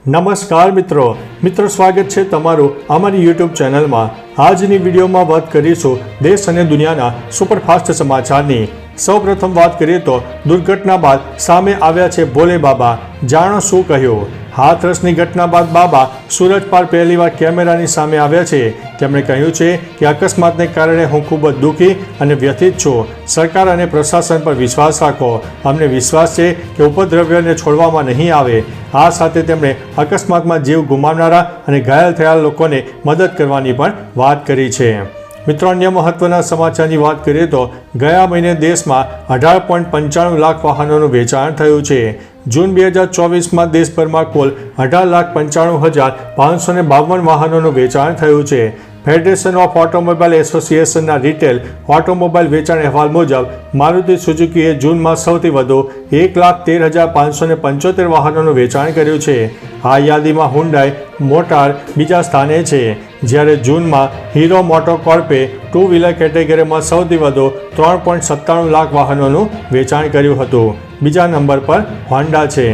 નમસ્કાર મિત્રો સ્વાગત છે તમારું અમારી યુટ્યુબ ચેનલમાં। આજની વિડીયોમાં વાત કરીશું દેશ અને દુનિયાના સુપરફાસ્ટ સમાચારની। સૌપ્રથમ વાત કરીએ તો દુર્ઘટના બાદ સામે આવ્યા છે ભોલે બાબા, જાણો શું કહ્યું। હાથરસની ઘટના બાદ બાબા સુરત પાર પહેલીવાર કેમેરાની સામે આવ્યા છે। તેમણે કહ્યું છે કે અકસ્માતને કારણે હું ખૂબ જ દુઃખી અને વ્યથિત છું। સરકાર અને પ્રશાસન પર વિશ્વાસ રાખો, અમને વિશ્વાસ છે કે ઉપદ્રવ્યને છોડવામાં નહીં આવે। આ સાથે તેમણે અકસ્માતમાં જીવ ગુમાવનારા અને ઘાયલ થયેલા લોકોને મદદ કરવાની પણ વાત કરી છે। મિત્રો, અન્ય મહત્વના સમાચારની વાત કરીએ તો ગયા મહિને દેશમાં 18.95 લાખ વાહનોનું વેચાણ થયું છે। જૂન 2024માં દેશભરમાં કુલ 18,95,552 વાહનોનું વેચાણ થયું છે। ફેડરેશન ઓફ ઓટોમોબાઈલ એસોસિએશનના રિટેલ ઓટોમોબાઈલ વેચાણ અહેવાલ મુજબ મારુતિ સુઝુકીએ જૂનમાં સૌથી વધુ 1,13,575 વાહનોનું વેચાણ કર્યું છે। આ યાદીમાં હુન્ડાઈ મોટાર બીજા સ્થાને છે, જ્યારે જૂનમાં હીરો મોટોકોર્પે ટુ વ્હીલર કેટેગરીમાં સૌથી વધુ 3.97 લાખ વાહનોનું વેચાણ કર્યું હતું। બીજા નંબર પર હોન્ડા છે।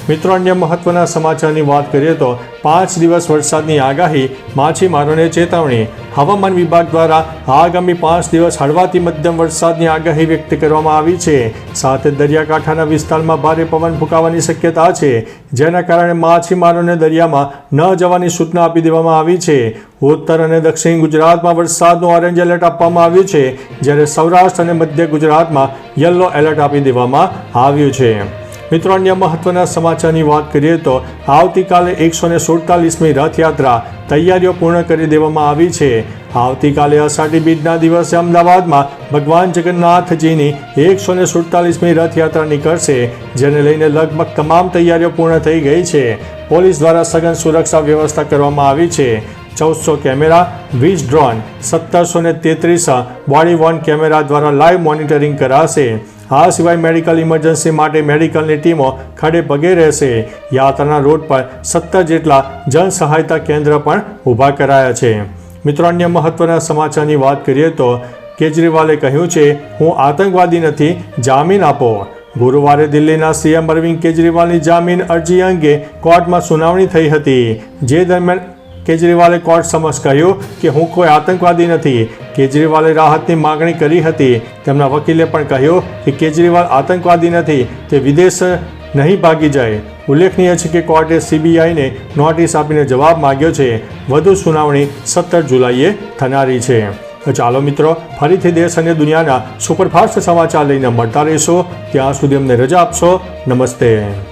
મિત્રો, અન્ય મહત્વના સમાચારની વાત કરીએ તો 5 દિવસ વરસાદની આગાહી, માછીમારોને ચેતવણી। હવામાન વિભાગ દ્વારા આગામી 5 દિવસ હળવાથી મધ્યમ વરસાદની આગાહી વ્યક્ત કરવામાં આવી છે। સાથે દરિયાકાંઠાના વિસ્તારમાં ભારે પવન ફૂંકાવાની શક્યતા છે, જેના કારણે માછીમારોને દરિયામાં ન જવાની સૂચના આપી દેવામાં આવી છે। ઉત્તર અને દક્ષિણ ગુજરાતમાં વરસાદનું ઓરેન્જ એલર્ટ આપવામાં આવ્યું છે, જ્યારે સૌરાષ્ટ્ર અને મધ્ય ગુજરાતમાં યલો એલર્ટ આપી દેવામાં આવ્યું છે। મિત્રો, અન્ય મહત્વના સમાચારની વાત કરીએ તો આવતીકાલે 147મી રથયાત્રા તૈયારીઓ પૂર્ણ કરી દેવામાં આવી છે। આવતીકાલે અષાઢી બીજના દિવસે અમદાવાદમાં ભગવાન જગન્નાથજીની 147મી રથયાત્રા નીકળશે, જેને લઈને લગભગ તમામ તૈયારીઓ પૂર્ણ થઈ ગઈ છે। પોલીસ દ્વારા સઘન સુરક્ષા વ્યવસ્થા કરવામાં આવી છે। 1400 camera, 20 drone, 1733 body Warne camera દ્વારા લાઈવ મોનિટરિંગ કરાશે। આ સિવાય મેડિકલ ઇમરજન્સી માટે મેડિકલની ટીમો ખડે પગે રહેશે। યાત્રાના રૂટ પર 17 જેટલા જન સહાયતા કેન્દ્ર પણ ઊભા કરાયા છે। મિત્રો, અન્ય મહત્વના સમાચારની વાત કરીએ તો કેજરીવાલે કહ્યું છે, હું આતંકવાદી નથી, જામીન આપો। ગુરુવારે દિલ્હીના સીએમ અરવિંદ કેજરીવાલની જામીન અરજી અંગે કોર્ટમાં સુનાવણી થઈ હતી, જે દરમિયાન કેજરીવાલે કોર્ટ સમક્ષ કહ્યું કે હું કોઈ આતંકવાદી નથી। કેજરીવાલે રાહતની માગણી કરી હતી। તેમના વકીલે પણ કહ્યું કે કેજરીવાલ આતંકવાદી નથી, તે વિદેશ નહીં ભાગી જાય। ઉલ્લેખનીય છે કે કોર્ટે CBIને નોટિસ આપીને જવાબ માંગ્યો છે। વધુ સુનાવણી 17 જુલાઈએ થનારી છે। તો ચાલો મિત્રો, ફરીથી દેશ અને દુનિયાના સુપરફાસ્ટ સમાચાર લઈને મળતા રહીશું। ત્યાં સુધી અમને રજા આપશો। નમસ્તે।